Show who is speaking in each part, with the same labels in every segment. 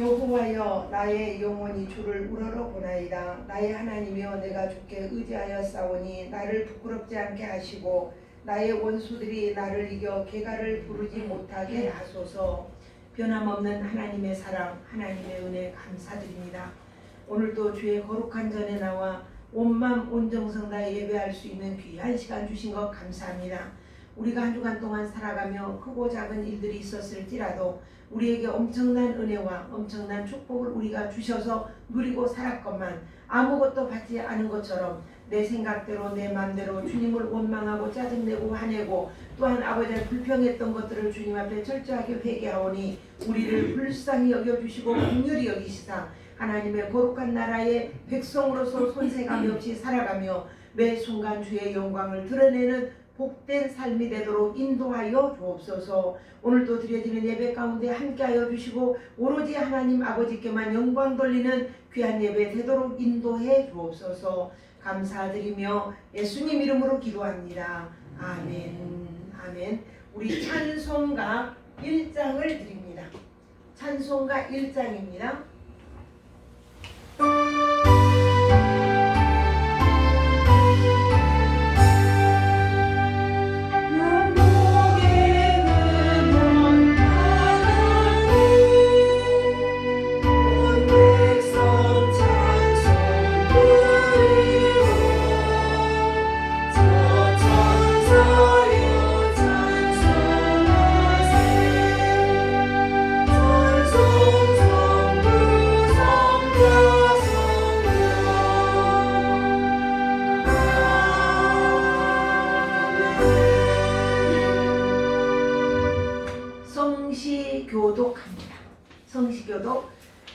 Speaker 1: 여호와여, 나의 영혼이 주를 우러러 보나이다. 나의 하나님이여, 내가 주께 의지하여 싸우니 나를 부끄럽지 않게 하시고 나의 원수들이 나를 이겨 개가를 부르지 못하게 하소서. 변함없는 하나님의 사랑, 하나님의 은혜 감사드립니다. 오늘도 주의 거룩한 전에 나와 온맘 온정성 다해 예배할 수 있는 귀한 시간 주신 것 감사합니다. 우리가 한 주간 동안 살아가며 크고 작은 일들이 있었을지라도 우리에게 엄청난 은혜와 엄청난 축복을 우리가 주셔서 누리고 살았건만 아무것도 받지 않은 것처럼 내 생각대로 내 마음대로 주님을 원망하고 짜증내고 화내고 또한 아버지를 불평했던 것들을 주님 앞에 철저하게 회개하오니 우리를 불쌍히 여겨주시고 긍휼히 여기시사 하나님의 거룩한 나라의 백성으로서 손색함이 없이 살아가며 매 순간 주의 영광을 드러내는 복된 삶이 되도록 인도하여 주옵소서. 오늘도 드려지는 예배 가운데 함께하여 주시고 오로지 하나님 아버지께만 영광 돌리는 귀한 예배 되도록 인도해 주옵소서. 감사드리며 예수님 이름으로 기도합니다. 아멘. 아멘. 우리 찬송가 1장을 드립니다. 찬송가 1장입니다. 성시교독합니다. 성시교독.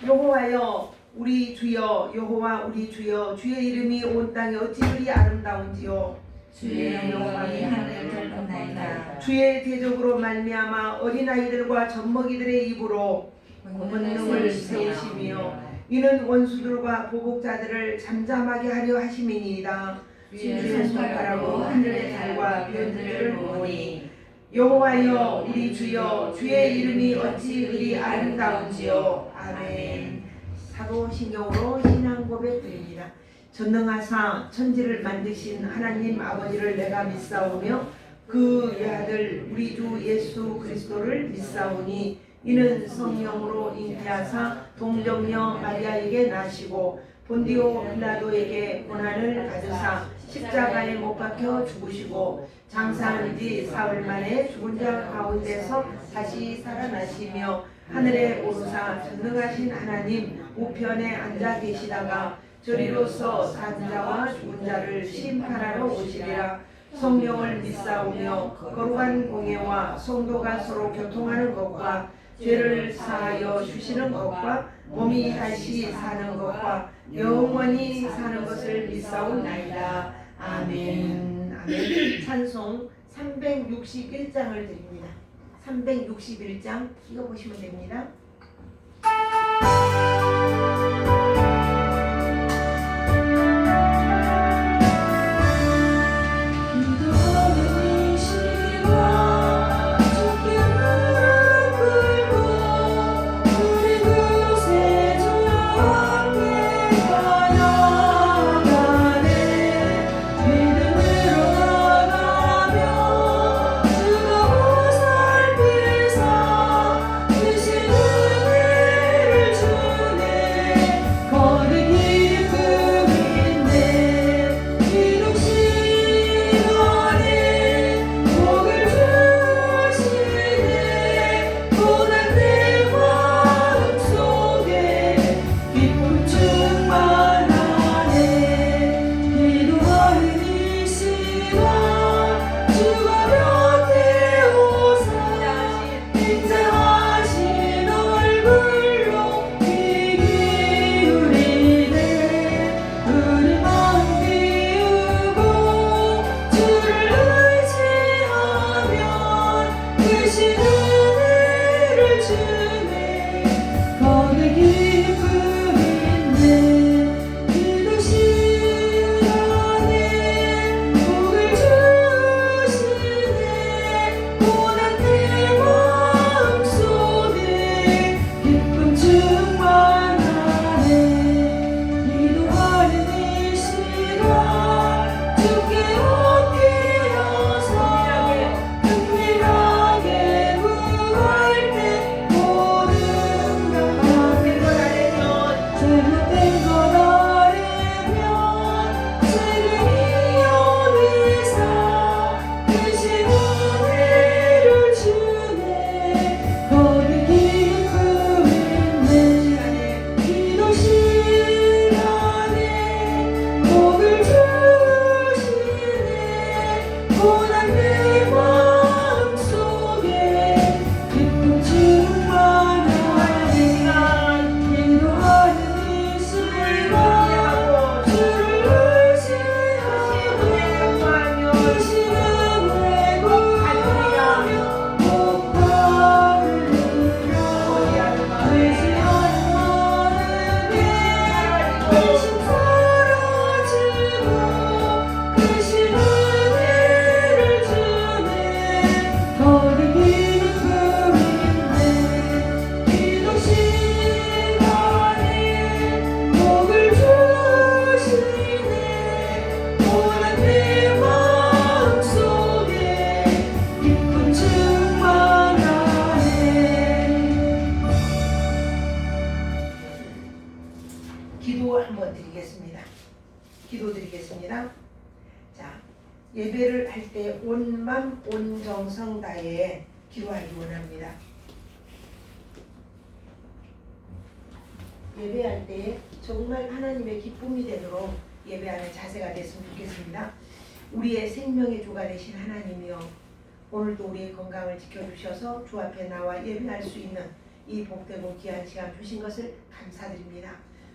Speaker 1: 여호와여 우리 주여, 여호와 우리 주여, 주의 이름이 온 땅에 어찌 그리 아름다운지요.
Speaker 2: 주의 영광이 하늘을 덮었나이다.
Speaker 1: 주의 대적으로 말미암아 어린아이들과 젖먹이들의 입으로 권능을 세우시며 이는 원수들과 보복자들을 잠잠하게 하려 하심이니이다. 주의 손가락으로 하늘의 달과 별들을 모으니 여호와여 우리 주여, 주의 이름이 어찌 그리 아름다운지요. 아멘. 사도신경으로 신앙 고백 드립니다. 전능하사 천지를 만드신 하나님 아버지를 내가 믿사오며 그 외아들 우리 주 예수 그리스도를 믿사오니 이는 성령으로 잉태하사 동정녀 마리아에게 나시고 본디오 빌라도에게 고난을 받으사 십자가에 못 박혀 죽으시고 장사한 지 사흘 만에 죽은 자 가운데서 다시 살아나시며 하늘에 오르사 전능하신 하나님 우편에 앉아 계시다가 저리로서 산 자와 죽은 자를 심판하러 오시리라. 성령을 믿사오며 거룩한 공예와 성도가 서로 교통하는 것과 죄를 사하여 주시는 것과 몸이 다시 사는 것과 영원히 사는 것을 믿사오나이다. 아멘. 아멘. 찬송 361장을 드립니다. 361장 읽어보시면 됩니다.
Speaker 3: 주시는
Speaker 1: 한번 드리겠습니다. 기도 드리겠습니다. 자, 예배를 할 때 온 맘, 온 정성 다해 기도하기 원합니다. 예배할 때 정말 하나님의 기쁨이 되도록 예배하는 자세가 됐으면 좋겠습니다. 우리의 생명의 주가 되신 하나님이여, 오늘도 우리의 건강을 지켜주셔서 주 앞에 나와 예배할 수 있는 이 복되고 귀한 시간 주신 것을 감사드립니다.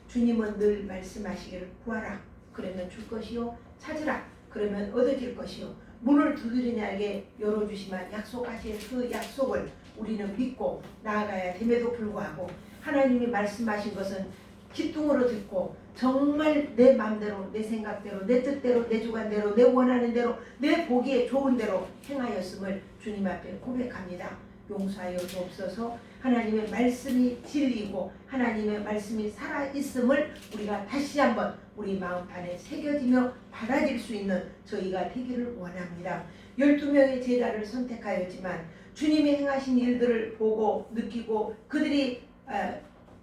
Speaker 1: 주님은 늘 말씀하시기를 구하라 그러면 줄 것이요, 찾으라 그러면 얻어질 것이요, 문을 두드리냐게 열어주시만 약속하신 그 약속을 우리는 믿고 나아가야 됨에도 불구하고 하나님이 말씀하신 것은 기뚱으로 듣고 정말 내 마음대로, 내 생각대로, 내 뜻대로, 내 주관대로, 내 원하는 대로, 내 보기에 좋은 대로 행하였음을 주님 앞에 고백합니다. 용서하여 주옵소서. 하나님의 말씀이 진리이고 하나님의 말씀이 살아있음을 우리가 다시 한번 우리 마음판에 새겨지며 받아들일 수 있는 저희가 되기를 원합니다. 12명의 제자를 선택하였지만 주님이 행하신 일들을 보고 느끼고 그들이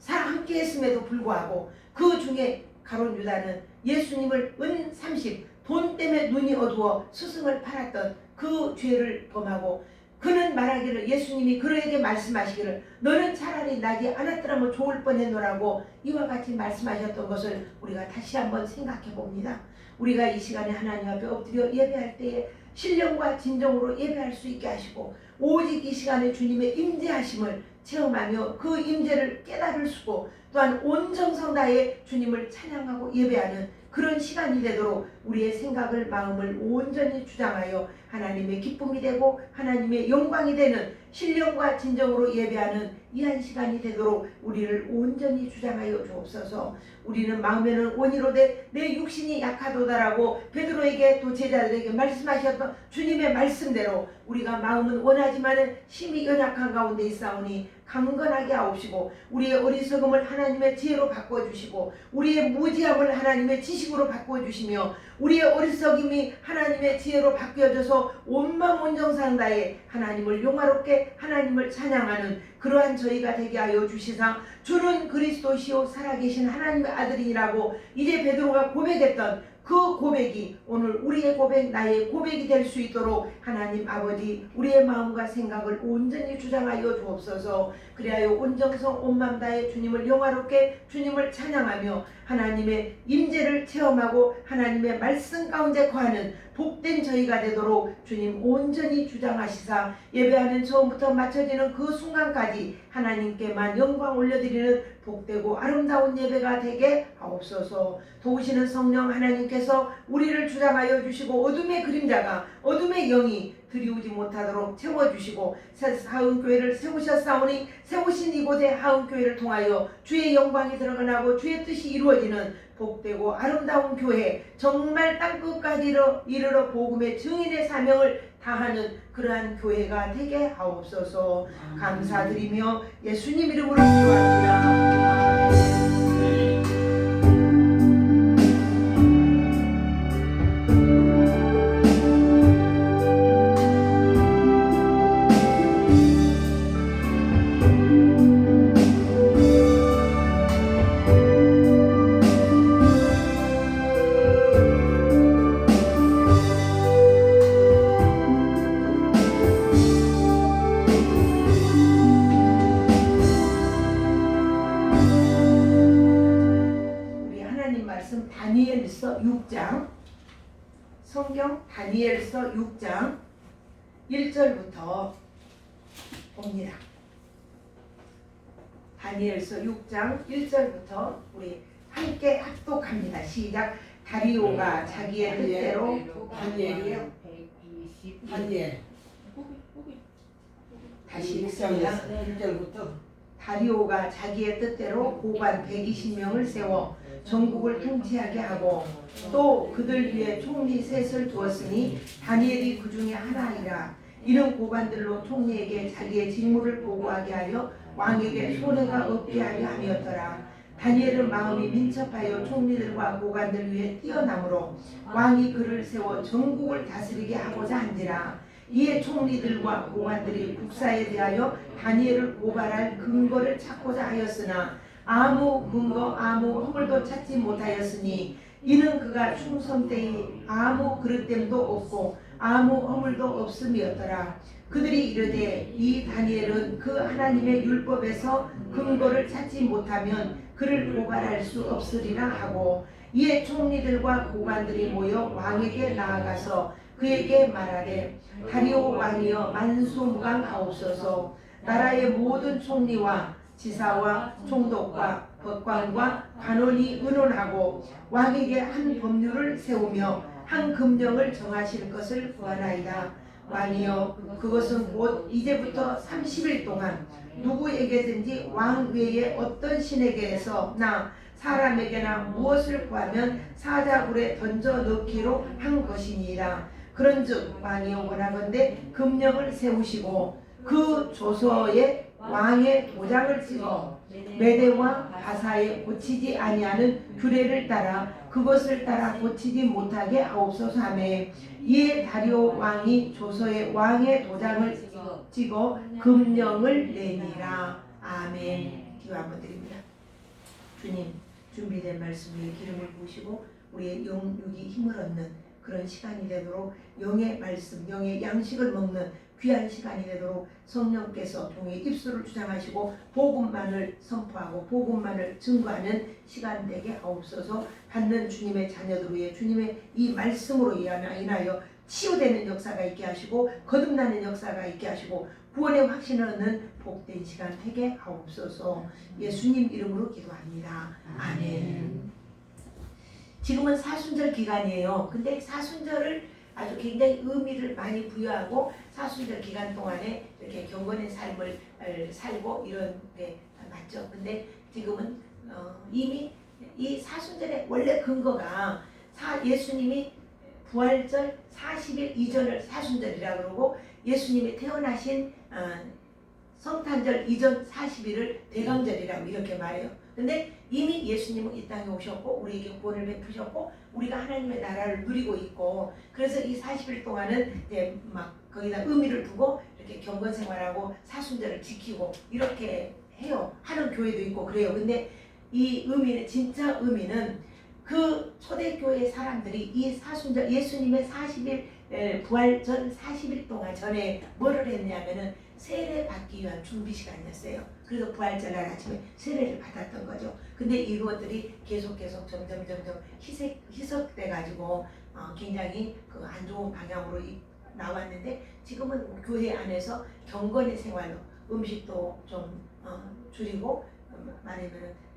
Speaker 1: 함께 했음에도 불구하고 그 중에 가룟 유다는 예수님을 은 30, 돈 때문에 눈이 어두워 스승을 팔았던 그 죄를 범하고 그는 말하기를, 예수님이 그에게 말씀하시기를 너는 차라리 나지 않았더라면 좋을 뻔했노라고 이와 같이 말씀하셨던 것을 우리가 다시 한번 생각해 봅니다. 우리가 이 시간에 하나님 앞에 엎드려 예배할 때에 신령과 진정으로 예배할 수 있게 하시고 오직 이 시간에 주님의 임재하심을 체험하며 그 임재를 깨달을 수고 또한 온 정성 다해 주님을 찬양하고 예배하는 그런 시간이 되도록 우리의 생각을 마음을 온전히 주장하여 하나님의 기쁨이 되고 하나님의 영광이 되는 신령과 진정으로 예배하는 이 한 시간이 되도록 우리를 온전히 주장하여 주옵소서. 우리는 마음에는 원이로되 내 육신이 약하도다라고 베드로에게 또 제자들에게 말씀하셨던 주님의 말씀대로 우리가 마음은 원하지만 힘이 연약한 가운데 있사오니 강건하게 하옵시고 우리의 어리석음을 하나님의 지혜로 바꿔주시고 우리의 무지함을 하나님의 지식으로 바꿔주시며 우리의 어리석음이 하나님의 지혜로 바뀌어져서 온마음 온정상 다해 하나님을 용화롭게 하나님을 찬양하는 그러한 저희가 되게 하여 주시사 주는 그리스도시요 살아계신 하나님의 아들이라고 이제 베드로가 고백했던 그 고백이 오늘 우리의 고백, 나의 고백이 될 수 있도록 하나님 아버지 우리의 마음과 생각을 온전히 주장하여 주옵소서. 그리하여 온정성 온맘 다해 주님을 영화롭게 주님을 찬양하며 하나님의 임재를 체험하고 하나님의 말씀 가운데 거하는 복된 저희가 되도록 주님 온전히 주장하시사 예배하는 처음부터 마쳐지는 그 순간까지 하나님께만 영광 올려드리는 복되고 아름다운 예배가 되게 하옵소서. 도우시는 성령 하나님께서 우리를 주장하여 주시고 어둠의 그림자가 어둠의 영이 들이우지 못하도록 채워주시고 하은교회를 세우셨사오니 세우신 이곳의 하은교회를 통하여 주의 영광이 드러나고 주의 뜻이 이루어지는 복되고 아름다운 교회, 정말 땅끝까지 이르러 복음의 증인의 사명을 다하는 그러한 교회가 되게 하옵소서. 감사드리며 예수님 이름으로 기도합니다. 다니엘서 6장, 성경 다니엘서 6장 1절부터 봅니다. 다니엘서 6장 1절부터 우리 함께 합독합니다. 시작. 다리오가 자기의 뜻대로
Speaker 3: 다니엘이요? 다니엘
Speaker 1: 다시 읽습니다.
Speaker 3: 1절부터
Speaker 1: 다리오가 자기의 뜻대로 고관 120명을 세워 전국을 통치하게 하고 또 그들 위에 총리 셋을 두었으니 다니엘이 그 중에 하나이라. 이런 고관들로 총리에게 자기의 직무를 보고하게 하여 왕에게 손해가 없게 하려 함이었더라. 다니엘은 마음이 민첩하여 총리들과 고관들 위에 뛰어나므로 왕이 그를 세워 전국을 다스리게 하고자 한지라. 이에 총리들과 고관들이 국사에 대하여 다니엘을 고발할 근거를 찾고자 하였으나 아무 근거 아무 허물도 찾지 못하였으니 이는 그가 충성 때에 아무 그릇됨도 없고 아무 허물도 없음이었더라. 그들이 이르되 이 다니엘은 그 하나님의 율법에서 근거를 찾지 못하면 그를 고발할 수 없으리라 하고 이에 총리들과 고관들이 모여 왕에게 나아가서 그에게 말하되 다리오 왕이여 만수무강하옵소서. 나라의 모든 총리와 지사와 총독과 법관과 관원이 의논하고 왕에게 한 법률을 세우며 한 금령을 정하실 것을 구하나이다. 왕이여 그것은 곧 이제부터 30일 동안 누구에게든지 왕 외에 어떤 신에게서나 사람에게나 무엇을 구하면 사자굴에 던져 넣기로 한 것이니라. 그런즉 왕이여 원하건대 금령을 세우시고 그 조서에 왕의 도장을 찍어 메대와 바사에 고치지 아니하는 규례를 따라 그것을 따라 고치지 못하게 하옵소서 하매 이에 다리오 왕이 조서에 왕의 도장을 찍어 금령을 내니라. 아멘. 기도 한번 드립니다. 주님, 준비된 말씀 위에 기름을 부으시고 우리의 영육이 힘을 얻는 그런 시간이 되도록 영의 말씀, 영의 양식을 먹는 귀한 시간이 되도록 성령께서 종의 입술을 주장하시고 복음만을 선포하고 복음만을 증거하는 시간 되게 하옵소서. 받는 주님의 자녀들 위해 주님의 이 말씀으로 인하여 치유되는 역사가 있게 하시고 거듭나는 역사가 있게 하시고 구원의 확신을 얻는 복된 시간 되게 하옵소서. 예수님 이름으로 기도합니다. 아멘. 지금은 사순절 기간이에요. 근데 사순절을 아주 굉장히 의미를 많이 부여하고 사순절 기간 동안에 이렇게 경건의 삶을 살고 이런 게 맞죠. 근데 지금은 이미 이 사순절의 원래 근거가 예수님이 부활절 40일 이전을 사순절이라고 그러고 예수님이 태어나신 성탄절 이전 40일을 대강절이라고 이렇게 말해요. 근데 이미 예수님은 이 땅에 오셨고 우리에게 구원을 베푸셨고 우리가 하나님의 나라를 누리고 있고 그래서 이 40일 동안은 이제 막 거기다 의미를 두고 이렇게 경건 생활하고 사순절을 지키고 이렇게 해요. 하는 교회도 있고 그래요. 근데 이 의미는 진짜 의미는 그 초대교회 사람들이 이 사순절 예수님의 40일 부활 전 40일 동안 전에 뭐를 했냐면은 세례 받기 위한 준비 시간이었어요. 그래서 부활절날 아침에 세례를 받았던 거죠. 근데 이것들이 계속 점점 희석돼 가지고 굉장히 그 안 좋은 방향으로 나왔는데 지금은 교회 안에서 경건의 생활로 음식도 좀 줄이고 말하면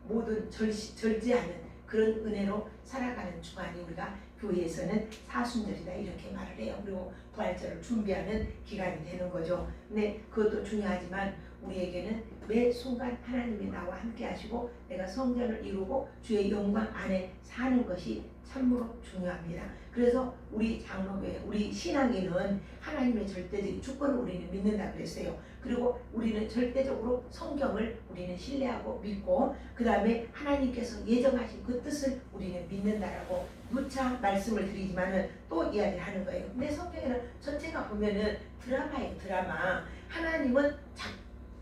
Speaker 1: 모든 절제하는 그런 은혜로 살아가는 주간이 우리가 교회에서는 사순절이다 이렇게 말을 해요. 그리고 부활절을 준비하는 기간이 되는 거죠. 근데 그것도 중요하지만 우리에게는 매 순간 하나님이 나와 함께 하시고 내가 성전을 이루고 주의 영광 안에 사는 것이 참으로 중요합니다. 그래서 우리 장로교회, 우리 신앙인은 하나님의 절대적인 주권을 우리는 믿는다 그랬어요. 그리고 우리는 절대적으로 성경을 우리는 신뢰하고 믿고 그 다음에 하나님께서 예정하신 그 뜻을 우리는 믿는다라고 누차 말씀을 드리지만은 또 이야기를 하는 거예요. 근데 성경에는 전체가 보면은 드라마예요. 드라마. 하나님은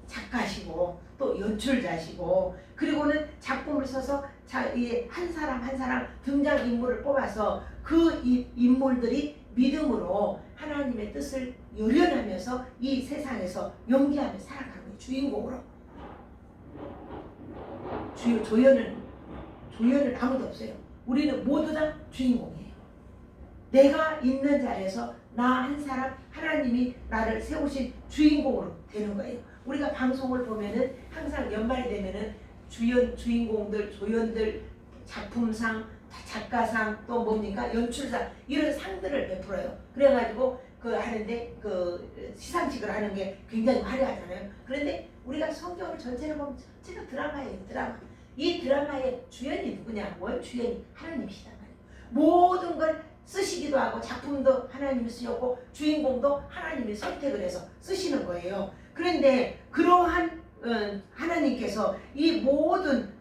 Speaker 1: 작가시고 또 연출자시고 그리고는 작품을 써서 한 사람 한 사람 등장인물을 뽑아서 그 인물들이 믿음으로 하나님의 뜻을 열연하면서 이 세상에서 연기하며 살아가는 거예요. 주인공으로. 조연은 아무도 없어요. 우리는 모두 다 주인공이에요. 내가 있는 자리에서 나 한 사람 하나님이 나를 세우신 주인공으로 되는 거예요. 우리가 방송을 보면은 항상 연말이 되면은 주인공들, 조연들, 작품상, 작가상, 또 뭡니까 연출상 이런 상들을 베풀어요. 그래가지고 하는데 시상식을 하는 게 굉장히 화려하잖아요. 그런데 우리가 성경을 전체를 보면 전체가 드라마예요. 드라마. 이 드라마의 주연이 누구냐? 원주연이 하나님이시단 말이에요. 모든 걸 쓰시기도 하고 작품도 하나님이 쓰셨고 주인공도 하나님이 선택을 해서 쓰시는 거예요. 그런데 그러한 하나님께서 이 모든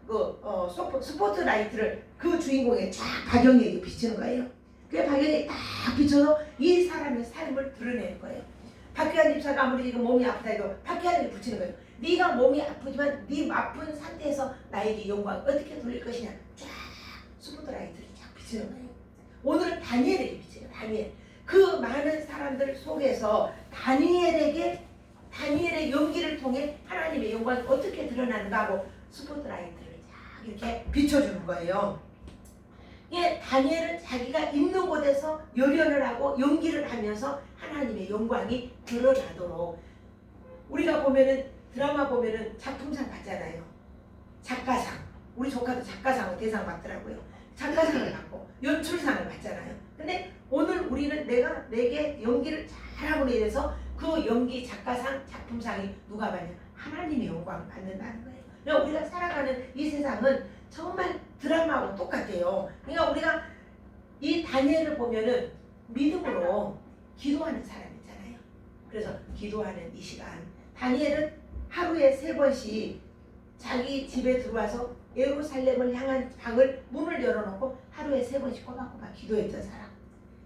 Speaker 1: 스포트라이트를 그 주인공의 쫙 박영에게 비치는 거예요. 그 박영에 딱 비춰서 이 사람의 삶을 드러내는 거예요. 박혜환 집사가 아무리 지금 몸이 아프다 해도 박혜환에게 붙이는 거예요.
Speaker 4: 네가 몸이 아프지만 네 아픈 상태에서 나에게 영광 어떻게 돌릴 것이냐. 쫙 스포트라이트를 쫙 비치는 거예요. 오늘은 다니엘에게 비치는 다니엘. 그 많은 사람들 속에서 다니엘의 연기를 통해 하나님의 영광이 어떻게 드러나는가 하고 스포트라이트를 쫙 이렇게 비춰주는 거예요. 예, 다니엘은 자기가 있는 곳에서 열연을 하고 연기를 하면서 하나님의 영광이 드러나도록, 우리가 보면은 드라마 보면은 작품상 받잖아요. 작가상. 우리 조카도 작가상을 대상 받더라고요. 작가상을 받고 연출상을 받잖아요. 근데 오늘 우리는 내게 연기를 잘하고 이래서 그 연기 작가상 작품상이 누가 받냐? 하나님의 영광을 받는다는 거예요. 그러니까 우리가 살아가는 이 세상은 정말 드라마하고 똑같아요. 그러니까 우리가 이 다니엘을 보면은 믿음으로 기도하는 사람 있잖아요. 그래서 기도하는 이 시간, 다니엘은 하루에 3번씩 자기 집에 들어와서 예루살렘을 향한 방을 문을 열어놓고 하루에 3번씩 꼬박꼬박 기도했던 사람.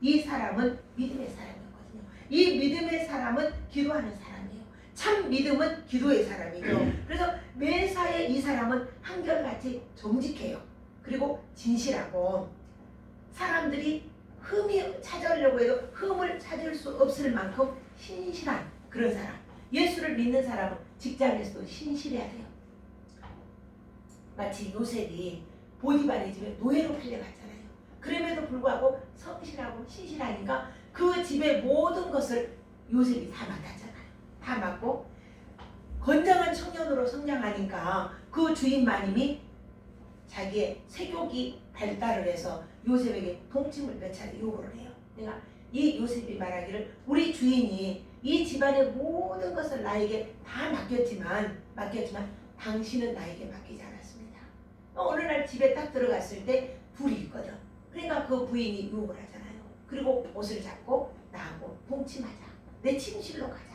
Speaker 4: 이 사람은 믿음의 사람이거든요. 이 믿음의 사람은 기도하는 사람이에요. 참 믿음은 기도의 사람이죠. 그래서 매사에 이 사람은 한결같이 정직해요. 그리고 진실하고, 사람들이 흠이 찾으려고 해도 흠을 찾을 수 없을 만큼 신실한 그런 사람. 예수를 믿는 사람은 직장에서도 신실해야 돼요. 마치 요셉이 보디발의 집에 노예로 팔려갔잖아요. 그럼에도 불구하고 성실하고 신실하니까 그 집의 모든 것을 요셉이 다 맡았잖아요. 다 맡고 건장한 청년으로 성장하니까 그 주인 마님이 자기의 세욕이 발달을 해서 요셉에게 동침을 몇 차례 요구를 해요. 내가 이 요셉이 말하기를 우리 주인이 이 집안의 모든 것을 나에게 다 맡겼지만 당신은 나에게 맡기지 않았습니다. 어느 날 집에 딱 들어갔을 때 불이 있거든. 그러니까 그 부인이 유혹을 하잖아요. 그리고 옷을 잡고 나하고 동침하자. 내 침실로 가자.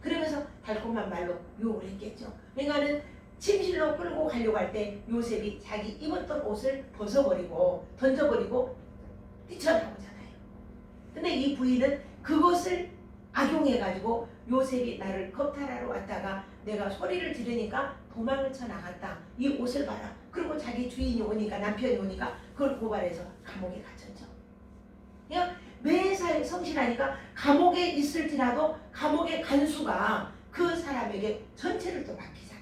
Speaker 4: 그러면서 달콤한 말로 유혹을 했겠죠. 그러니까는 침실로 끌고 가려고 할 때 요셉이 자기 입었던 옷을 벗어버리고 던져버리고 뛰쳐나오잖아요. 근데 이 부인은 그것을 악용해가지고 요셉이 나를 겁탈하러 왔다가 내가 소리를 지르니까 도망을 쳐 나갔다. 이 옷을 봐라. 그리고 자기 주인이 오니까, 남편이 오니까 그걸 고발해서 감옥에 갇혔죠. 그냥 매사에 성실하니까 감옥에 있을지라도 감옥의 간수가 그 사람에게 전체를 또 맡기잖아요.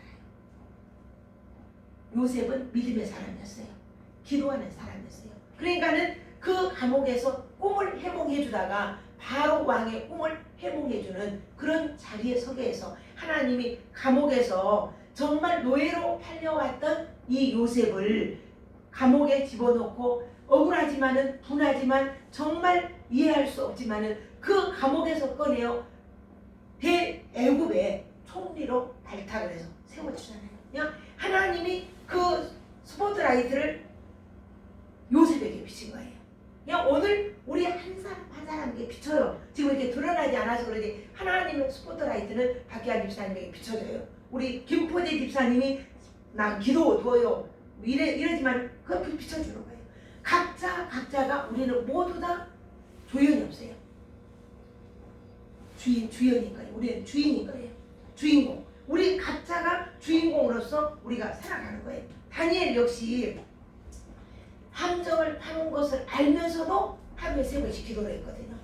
Speaker 4: 요셉은 믿음의 사람이었어요. 기도하는 사람이었어요. 그러니까는 그 감옥에서 꿈을 해몽해 주다가 바로 왕의 꿈을 해몽해 주는 그런 자리에 서게 해서 하나님이 감옥에서 정말 노예로 팔려왔던 이 요셉을 감옥에 집어넣고 억울하지만은 분하지만 정말 이해할 수 없지만은 그 감옥에서 꺼내어 대애굽의 총리로 발탁을 해서 세워주잖아요. 그냥 하나님이 그 스포트라이트를 요셉에게 비친 거예요. 그냥 오늘 우리 한 사람 한 사람에게 비춰요. 지금 이렇게 드러나지 않아서 그러지 하나님의 스포트라이트는 박기환 집사님에게 비춰져요. 우리 김포대 집사님이 나 기도 둬요. 이러지만 그렇게 비춰주는 거예요. 각자가 우리는 모두 다 조연이 없어요. 주연인 거예요. 우리는 주인인 거예요. 주인공. 우리 각자가 주인공으로서 우리가 살아가는 거예요. 다니엘 역시 함정을 파는 것을 알면서도 하루에 3번씩 기도를 했거든요.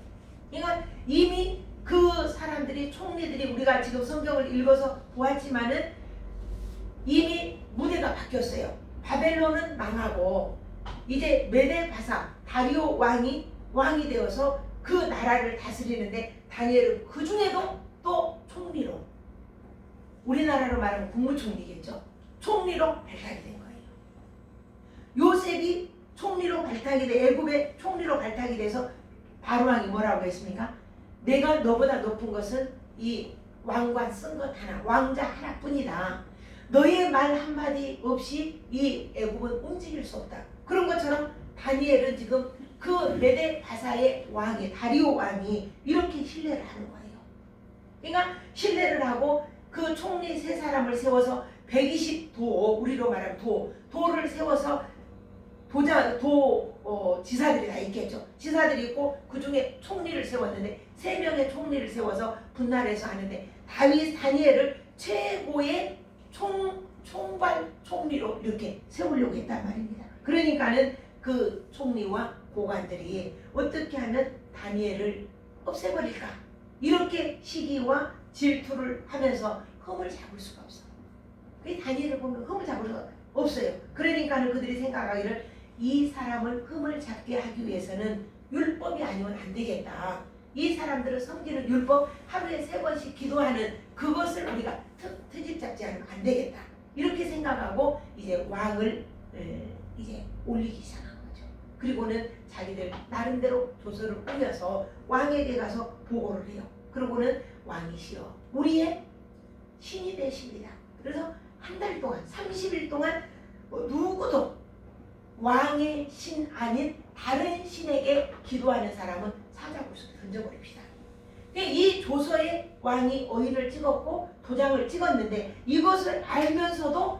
Speaker 4: 그러니까 이미 그 사람들이, 총리들이, 우리가 지금 성경을 읽어서 보았지만은 이미 무대가 바뀌었어요. 바벨론은 망하고 이제 메데바사 다리오 왕이 되어서 그 나라를 다스리는데 다니엘은 그 중에도 또 총리로, 우리나라로 말하면 국무총리겠죠. 총리로 발탁이 된 거예요. 요셉이 총리로 발탁이 돼, 애굽의 총리로 발탁이 돼서 바로왕이 뭐라고 했습니까? 내가 너보다 높은 것은 이 왕관 쓴 것 하나, 왕자 하나뿐이다. 너의 말 한마디 없이 이 애굽은 움직일 수 없다. 그런 것처럼 다니엘은 지금 그 메데바사의 왕이, 다리오 왕이 이렇게 신뢰를 하는 거예요. 그러니까 신뢰를 하고 그 총리 3사람을 세워서 120도, 우리로 말하면 도를 세워서 지사들이 다 있겠죠. 지사들이 있고 그 중에 총리를 세웠는데 3명의 총리를 세워서 분할해서 하는데 다니엘을 최고의 총괄 총리로 이렇게 세우려고 했단 말입니다. 그러니까는 그 총리와 고관들이 어떻게 하면 다니엘을 없애버릴까 이렇게 시기와 질투를 하면서 흠을 잡을 수가 없어. 그 다니엘을 보면 흠을 잡을 수가 없어요. 그러니까는 그들이 생각하기를 이 사람을 흠을 잡게 하기 위해서는 율법이 아니면 안 되겠다. 이 사람들을 섬기는 율법 하루에 3번씩 기도하는 그것을 우리가 트집 잡지 않으면 안 되겠다. 이렇게 생각하고 이제 왕을 이제 올리기 시작한 거죠. 그리고는 자기들 나름대로 조서를 꾸며서 왕에게 가서 보고를 해요. 그리고는 왕이시여 우리의 신이 되십니다. 그래서 한 달 동안 30일 동안 누구도 왕의 신 아닌 다른 신에게 기도하는 사람은 사자굴 속에 던져버립시다. 이 조서에 왕이 어인을 찍었고 도장을 찍었는데 이것을 알면서도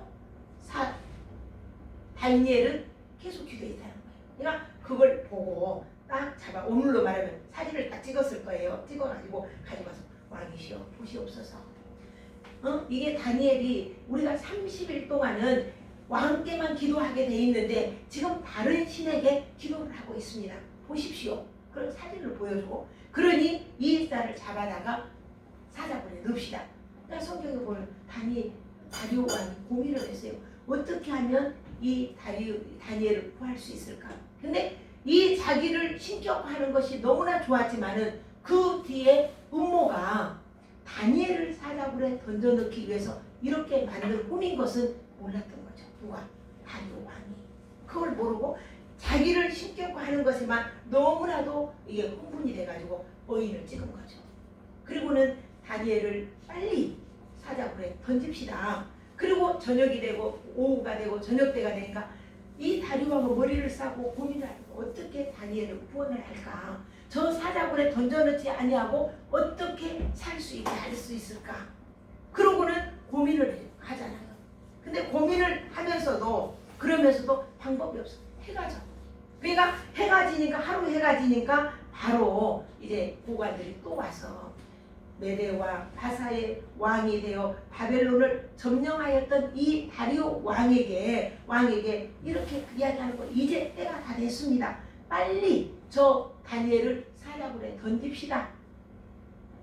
Speaker 4: 다니엘은 계속 기도했다는 거예요. 그러니까 그걸 보고 딱 잡아 오늘로 말하면 사진을 딱 찍었을 거예요. 찍어가지고 가지고 와서 왕이시여 보시옵소서. 이게 다니엘이 우리가 30일 동안은 왕께만 기도하게 돼 있는데 지금 다른 신에게 기도를 하고 있습니다. 보십시오. 그런 사진을 보여주고 그러니 이 사람을 잡아다가 사자굴에 넣읍시다. 그러니까 성경에 보면 다리오 왕이 고민을 했어요. 어떻게 하면 이 다니엘을 구할 수 있을까? 근데 이 자기를 신격화하는 것이 너무나 좋았지만은 그 뒤에 음모가 다니엘을 사자굴에 던져넣기 위해서 이렇게 만들 꾸민 것은 몰랐던 거죠. 누가? 다리오 왕이. 그걸 모르고 자기를 신격화하는 것에만 너무나도 이게 흥분이 돼가지고 어인을 찍은 거죠. 그리고는 다니엘을 빨리 사자굴에 던집시다. 그리고 저녁이 되고 오후가 되고 저녁 때가 되니까 이 다리오 왕은 머리를 싸고 고민을 하고 어떻게 다니엘을 구원을 할까? 저 사자굴에 던져넣지 아니하고 어떻게 살 수 있게 할 수 있을까? 그러고는 고민을 하잖아요. 근데 고민을 하면서도 그러면서도 방법이 없어. 해가 져. 그러니까 해가 지니까 하루 해가 지니까 바로 이제 고관들이 또 와서 메대와 바사의 왕이 되어 바벨론을 점령하였던 이 다리오 왕에게 이렇게 이야기하는 거 이제 때가 다 됐습니다. 빨리 저 다니엘을 사자굴에 던집시다.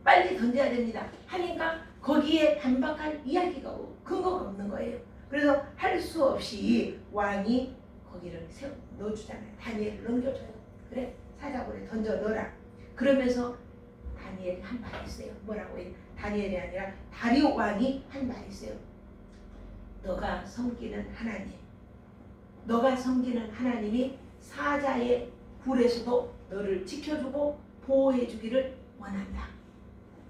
Speaker 4: 빨리 던져야 됩니다. 하니까 거기에 반박할 이야기가 근거가 없는 거예요. 그래서 할 수 없이 왕이 거기를 넣어주잖아요. 다니엘을 넘겨줘요. 그래 사자굴에 던져 넣어라. 그러면서 다니엘이 한 말이 있어요. 뭐라고 해요? 다니엘이 아니라 다리오 왕이 한 말이 있어요. 너가 섬기는 하나님이 사자의 굴에서도 너를 지켜주고 보호해주기를 원한다.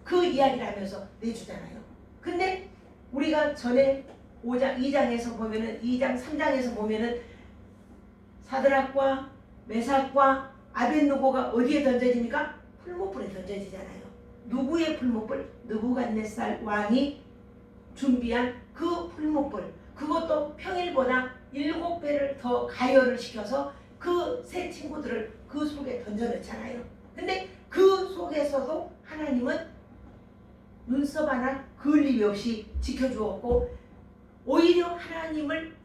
Speaker 4: 그 이야기를 하면서 내주잖아요. 근데 우리가 전에 2장에서 보면은 2장 3장에서 보면은 사드락과 메삭과 아벳느고가 어디에 던져집니까? 풀무불에 던져지잖아요. 누구의 풀무불? 느부갓네살 왕이 준비한 그 풀무불. 그것도 평일보다 7배를 더 가열을 시켜서 그 세 친구들을 그 속에 던져넣잖아요. 근데 그 속에서도 하나님은 눈썹 하나 그을림이 없이 지켜주었고 오히려 하나님을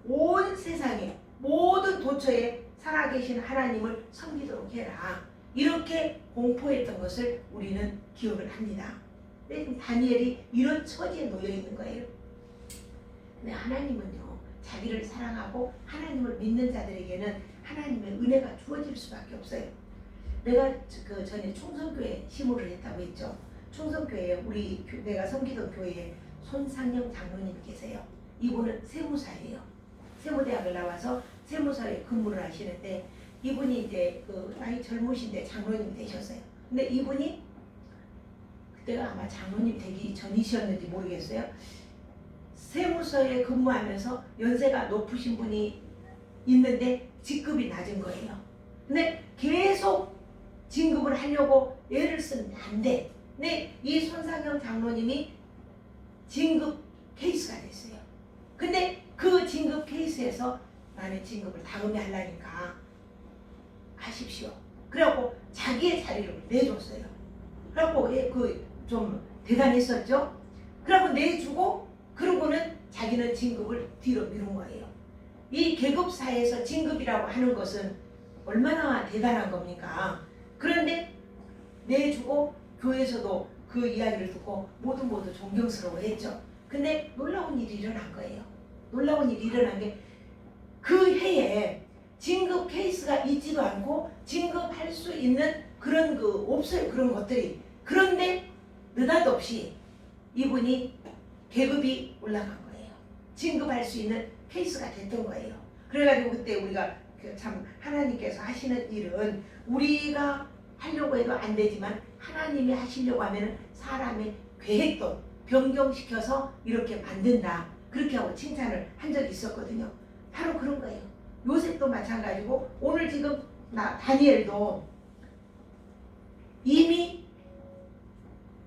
Speaker 4: 온 세상에 모든 도처에 살아계신 하나님을 섬기도록 해라. 이렇게 공포했던 것을 우리는 기억을 합니다. 근데 지금 다니엘이 이런 처지에 놓여 있는 거예요. 근데 하나님은요, 자기를 사랑하고 하나님을 믿는 자들에게는 하나님의 은혜가 주어질 수밖에 없어요. 내가 그 전에 충성교회 시무를 했다고 했죠. 충성교회에 내가 섬기던 교회에 손상영 장로님 계세요. 이분은 세무사예요. 세무대학을 나와서 세무사에 근무를 하시는데 이분이 이제 그 나이 젊으신데 장로님이 되셨어요. 근데 이분이 그때가 아마 장로님 되기 전이셨는지 모르겠어요. 세무서에 근무하면서 연세가 높으신 분이 있는데 직급이 낮은 거예요. 근데 계속 진급을 하려고 애를 쓰는데 안 돼. 근데 이 손상영 장로님이 진급 케이스가 됐어요. 근데 그 진급 케이스에서 나는 진급을 다음에 하려니까 하십시오. 그래갖고 자기의 자리를 내줬어요. 그래갖고 그 좀 대단했었죠. 그러고 내주고 그러고는 자기는 진급을 뒤로 미룬 거예요. 이 계급사회에서 진급이라고 하는 것은 얼마나 대단한 겁니까? 그런데 내주고 교회에서도 그 이야기를 듣고 모두 존경스러워했죠. 근데 놀라운 일이 일어난 거예요. 놀라운 일이 일어난 게 그 해에 진급 케이스가 있지도 않고 진급할 수 있는 그런 없어요. 그런 것들이. 그런데 느닷없이 이분이 계급이 올라간 거예요. 진급할 수 있는 케이스가 됐던 거예요. 그래가지고 그때 우리가 참 하나님께서 하시는 일은 우리가 하려고 해도 안 되지만 하나님이 하시려고 하면 사람의 계획도 변경시켜서 이렇게 만든다. 그렇게 하고 칭찬을 한 적이 있었거든요. 바로 그런 거예요. 요셉도 마찬가지고 오늘 지금 다니엘도 이미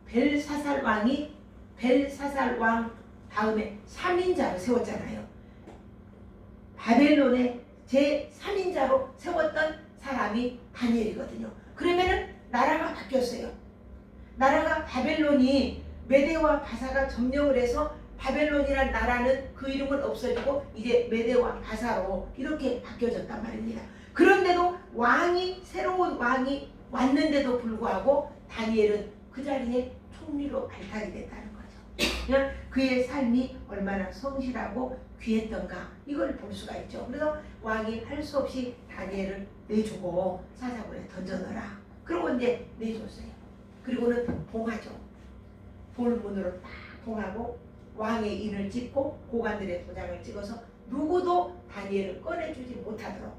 Speaker 4: 벨사살 왕이 벨사살 왕 다음에 3인자로 세웠잖아요. 바벨론의 제3인자로 세웠던 사람이 다니엘이거든요. 그러면은 나라가 바뀌었어요. 나라가 바벨론이 메대와 바사가 점령을 해서 바벨론이란 나라는 그 이름은 없어지고 이제 메대와 바사로 이렇게 바뀌어졌단 말입니다. 그런데도 새로운 왕이 왔는데도 불구하고 다니엘은 그 자리에 총리로 발탁이 됐다는 거죠. 그냥 그의 삶이 얼마나 성실하고 귀했던가 이걸 볼 수가 있죠. 그래서 왕이 할 수 없이 다니엘을 내주고 사자굴에 던져넣어라. 그러고 이제 내줬어요. 그리고는 봉하죠. 돌문으로 딱 봉하고 왕의 인을 찍고 고관들의 도장을 찍어서 누구도 다니엘을 꺼내주지 못하도록.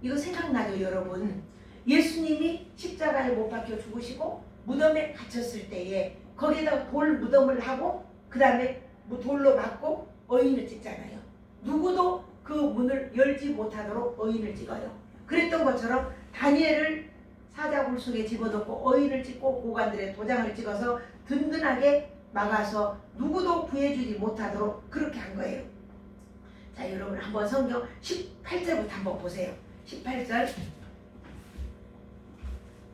Speaker 4: 이거 생각나죠 여러분? 예수님이 십자가에 못 박혀 죽으시고 무덤에 갇혔을 때에 거기에다 돌 무덤을 하고 그 다음에 돌로 막고 어인을 찍잖아요. 누구도 그 문을 열지 못하도록 어인을 찍어요. 그랬던 것처럼 다니엘을 사자굴 속에 집어넣고 어인을 찍고 고관들의 도장을 찍어서 든든하게 막아서 누구도 구해주지 못하도록 그렇게 한 거예요. 자, 여러분 한번 성경 18절부터 한번 보세요. 18절.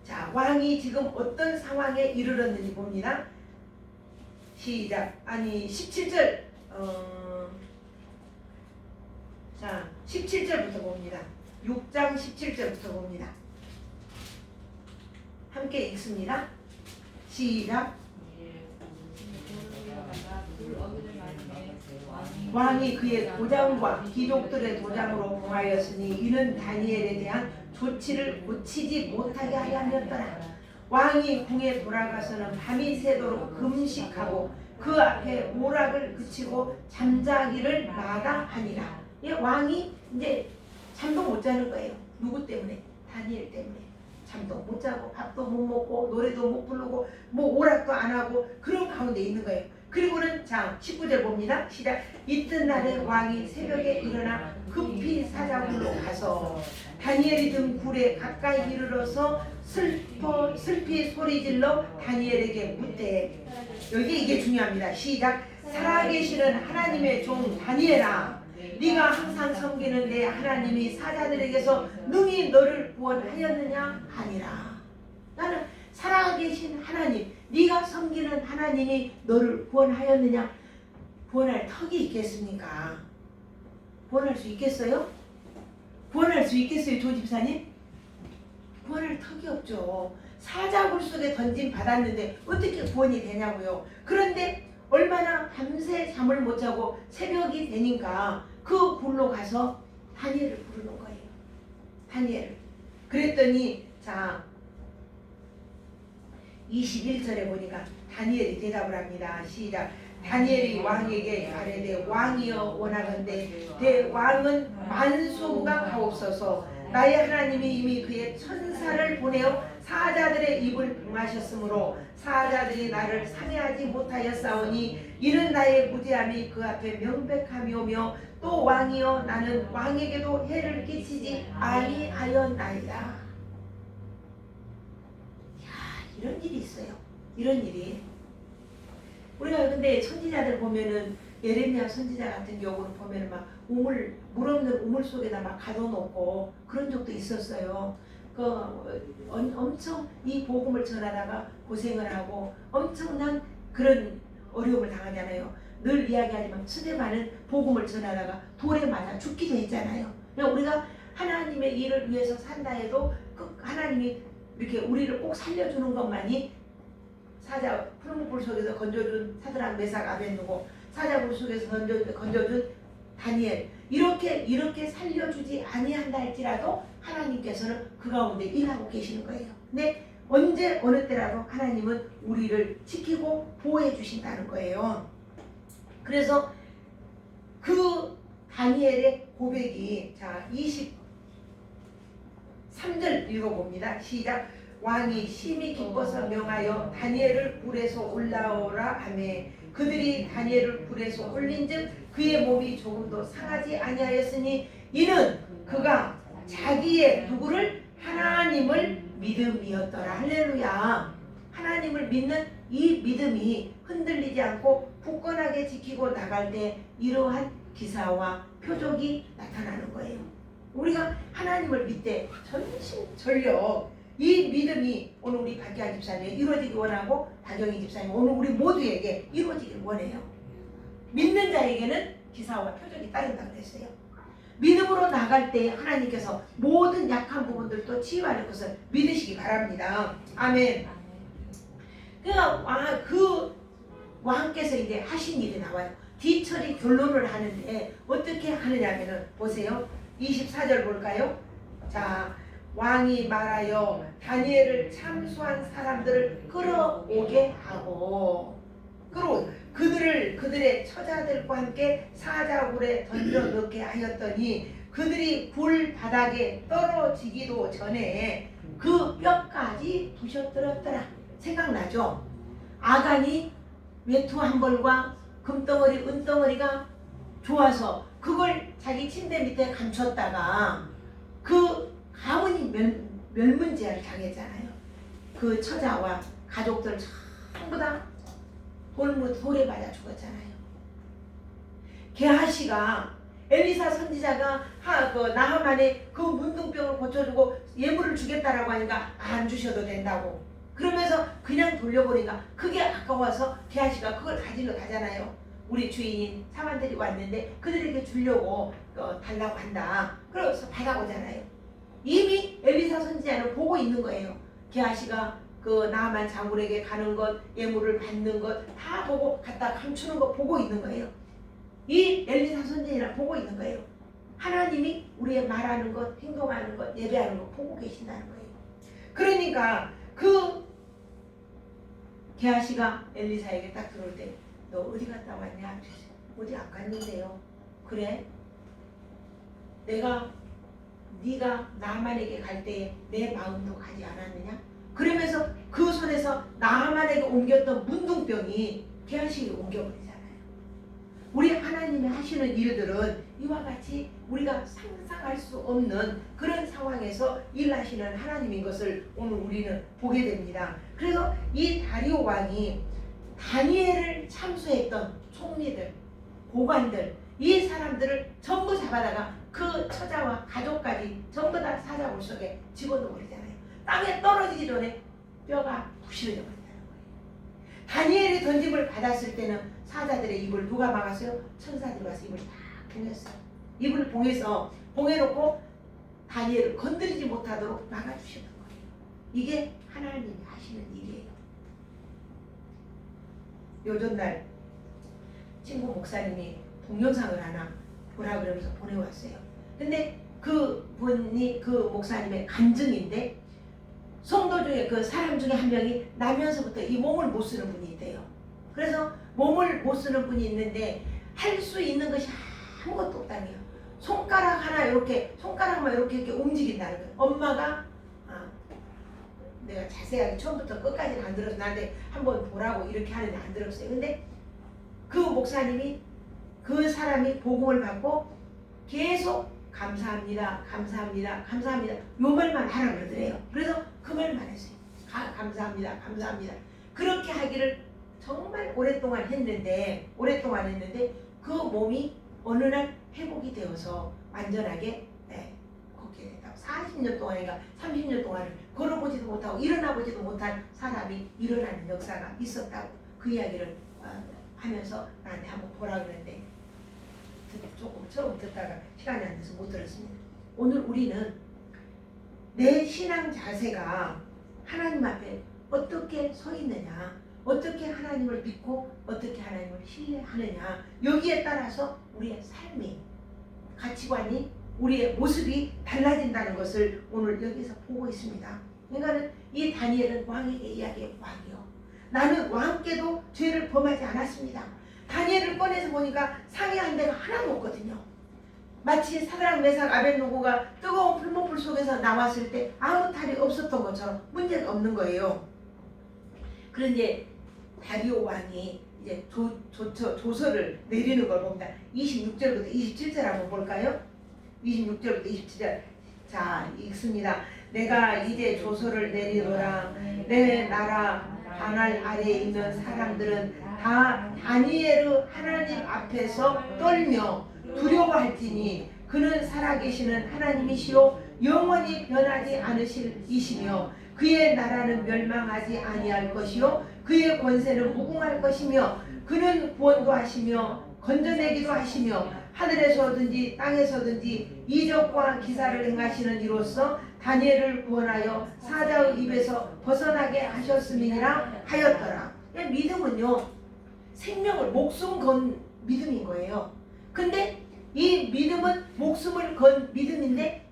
Speaker 4: 자, 왕이 지금 어떤 상황에 이르렀는지 봅니다. 시작. 17절. 자, 17절부터 봅니다. 6장 17절부터 봅니다. 함께 읽습니다. 시작. 왕이 그의 도장과 귀족들의 도장으로 봉하였으니 이는 다니엘에 대한 조치를 고치지 못하게 하려 함이었더라. 왕이 궁에 돌아가서는 밤이 새도록 금식하고 그 앞에 오락을 그치고 잠자기를 마다하니라. 이 왕이 이제 잠도 못 자는 거예요. 누구 때문에? 다니엘 때문에. 잠도 못 자고 밥도 못 먹고 노래도 못 부르고 뭐 오락도 안 하고 그런 가운데 있는 거예요. 그리고는 자 19절 봅니다. 시작. 이튿날에 왕이 새벽에 일어나 급히 사자굴로 가서 다니엘이 든 굴에 가까이 이르러서 슬피 소리질러 다니엘에게 묻되. 여기 이게 중요합니다. 시작. 살아계시는 하나님의 종 다니엘아, 네가 항상 섬기는 내 하나님이 사자들에게서 능히 너를 구원하였느냐 하니라. 나는 살아계신 하나님, 네가 섬기는 하나님이 너를 구원하였느냐. 구원할 턱이 있겠습니까? 구원할 수 있겠어요? 구원할 수 있겠어요, 조 집사님? 구원할 턱이 없죠. 사자굴 속에 던짐 받았는데 어떻게 구원이 되냐고요. 그런데 얼마나 밤새 잠을 못 자고 새벽이 되니까 그 굴로 가서 다니엘을 부르는 거예요. 다니엘. 그랬더니 자 21절에 보니까 다니엘이 대답을 합니다. 시작. 다니엘이 왕에게 가르되 왕이여 원하건대 내 왕은 만수무강 하옵소서. 나의 하나님이 이미 그의 천사를 보내어 사자들의 입을 봉하셨으므로 사자들이 나를 상해하지 못하였사오니 이는 나의 무죄함이 그 앞에 명백함이오며 또 왕이여 나는 왕에게도 해를 끼치지 아니하였나이다. 이런 일이 있어요. 이런 일이. 우리가 근데 선지자들 보면은 예레미야 선지자 같은 경우는 보면은 막 물 없는 우물 속에다 막 가둬놓고 그런 적도 있었어요. 엄청 이 복음을 전하다가 고생을 하고 엄청난 그런 어려움을 당하잖아요. 늘 이야기하지만 스데반은 복음을 전하다가 돌에 맞아 죽기도 했잖아요. 그러니까 우리가 하나님의 일을 위해서 산다 해도 그 하나님이 이렇게 우리를 꼭 살려주는 것만이 사자 푸른 불 속에서 건져준 사드락 메삭 아벤누고 사자굴 속에서 건져준 다니엘 이렇게 살려주지 아니한다 할지라도 하나님께서는 그 가운데 일하고 계시는 거예요. 근데 언제 어느 때라도 하나님은 우리를 지키고 보호해 주신다는 거예요. 그래서 그 다니엘의 고백이 자 23절 읽어봅니다. 시작. 왕이 심히 기뻐서 명하여 다니엘을 불에서 올라오라 하매 그들이 다니엘을 불에서 올린즉 그의 몸이 조금도 상하지 아니하였으니 이는 그가 자기의 누구를 하나님을 믿음이었더라. 할렐루야. 하나님을 믿는 이 믿음이 흔들리지 않고 굳건하게 지키고 나갈 때 이러한 기사와 표적이 나타나는 거예요. 우리가 하나님을 믿되 전심전력 이 믿음이 오늘 우리 박기환 집사님이 이루어지기 원하고 박영희 집사님 오늘 우리 모두에게 이루어지길 원해요. 믿는 자에게는 기사와 표적이 따른다고 그랬어요. 믿음으로 나갈 때 하나님께서 모든 약한 부분들도 치유하는 것을 믿으시기 바랍니다. 아멘. 그 왕께서 이제 하신 일이 나와요. 뒤처리 결론을 하는데 어떻게 하느냐면은 보세요. 24절 볼까요? 자, 왕이 말하여 다니엘을 참수한 사람들을 끌어오게 하고 그들의 처자들과 함께 사자굴에 던져 넣게 하였더니 그들이 굴 바닥에 떨어지기도 전에 그 뼈까지 부셔뜨렸더라. 생각나죠? 아간이 외투 한 벌과 금덩어리 은덩어리가 좋아서 그걸 자기 침대 밑에 감췄다가 그 가문이 멸문제를 당했잖아요. 그 처자와 가족들 전부 다 돌에 맞아 죽었잖아요. 게하시가 엘리사 선지자가 나하만의 그 문둥병을 고쳐주고 예물을 주겠다라고 하니까 안 주셔도 된다고 그러면서 그냥 돌려보니까 그게 아까워서 게하시가 그걸 가지러 가잖아요. 우리 주인인 사관들이 왔는데 그들에게 주려고 달라고 한다. 그래서 받아오잖아요. 이미 엘리사 선지자는 보고 있는 거예요. 게하시가 그 나만 장군에게 가는 것, 예물을 받는 것 다 보고 갖다 감추는 거 보고 있는 거예요. 이 엘리사 선지자는 보고 있는 거예요. 하나님이 우리의 말하는 것, 행동하는 것, 예배하는 것 보고 계신다는 거예요. 그러니까 그 게하시가 엘리사에게 딱 들어올 때 너 어디 갔다 왔냐? 어디 안 갔는데요. 그래? 네가 나만에게 갈 때에 내 마음도 가지 않았느냐? 그러면서 그 손에서 나만에게 옮겼던 문둥병이 게하시에게 옮겨버리잖아요. 우리 하나님이 하시는 일들은 이와 같이 우리가 상상할 수 없는 그런 상황에서 일하시는 하나님인 것을 오늘 우리는 보게 됩니다. 그래서 이 다리오 왕이 다니엘을 참수했던 총리들, 고관들 이 사람들을 전부 잡아다가 그 처자와 가족까지 전부 다 사자굴 속에 집어넣어 버리잖아요. 땅에 떨어지기 전에 뼈가 부실어져 버린다는 거예요. 다니엘이 던짐을 받았을 때는 사자들의 입을 누가 막았어요? 천사들이 와서 입을 다 봉했어요. 입을 봉해놓고 다니엘을 건드리지 못하도록 막아주시는 거예요. 이게 하나님이 하시는 일이에요. 요전날 친구 목사님이 동영상을 하나 보라 그러면서 보내왔어요. 근데 그 분이 그 목사님의 간증인데 성도 중에 그 사람 중에 한 명이 나면서부터 이 몸을 못 쓰는 분이 있대요. 그래서 몸을 못 쓰는 분이 있는데 할 수 있는 것이 아무것도 없다네요. 손가락 하나 손가락만 이렇게 움직인다는 거예요. 엄마가 내가 자세하게 처음부터 끝까지는 안 들어서 나한테 한번 보라고 이렇게 하는데 안 들었어요. 근데 그 목사님이 그 사람이 복음을 받고 계속 감사합니다, 감사합니다, 감사합니다 요 말만 하라 그러더래요. 그래서 그 말만 했어요. 감사합니다, 감사합니다. 그렇게 하기를 정말 오랫동안 했는데 그 몸이 어느 날 회복이 되어서 완전하게 걷게 됐다고. 40년 동안인가 30년 동안 걸어보지도 못하고 일어나보지도 못한 사람이 일어나는 역사가 있었다고 그 이야기를 하면서 나한테 한번 보라 그랬는데 조금 처음 듣다가 시간이 안 돼서 못 들었습니다. 오늘 우리는 내 신앙 자세가 하나님 앞에 어떻게 서 있느냐, 어떻게 하나님을 믿고 어떻게 하나님을 신뢰하느냐, 여기에 따라서 우리의 삶이, 가치관이, 우리의 모습이 달라진다는 것을 오늘 여기서 보고 있습니다. 그러니까 이 다니엘은 왕에게 이야기해. 왕이요, 나는 왕께도 죄를 범하지 않았습니다. 다니엘을 꺼내서 보니까 상의한 데가 하나도 없거든요. 마치 사드락 메삭 아벳노고가 뜨거운 불못불 속에서 나왔을 때 아무 탈이 없었던 것처럼 문제가 없는 거예요. 그런데 다리오 왕이 이제 조서를 내리는 걸 봅니다. 26절부터 27절 한번 볼까요? 26절부터 27절. 자, 읽습니다. 내가 이제 조서를 내리노라. 내 나라 바날 아래에 있는 사람들은 다 다니엘의 하나님 앞에서 떨며 두려워할지니 그는 살아계시는 하나님이시요 영원히 변하지 않으실 이시며 그의 나라는 멸망하지 아니할 것이요 그의 권세는 무궁할 것이며 그는 구원도 하시며 건져내기도 하시며 하늘에서든지 땅에서든지 이적과 기사를 행하시는 이로써 다니엘을 구원하여 사자의 입에서 벗어나게 하셨음이니라 하였더라. 믿음은요, 생명을 목숨 건 믿음인 거예요. 근데 이 믿음은 목숨을 건 믿음인데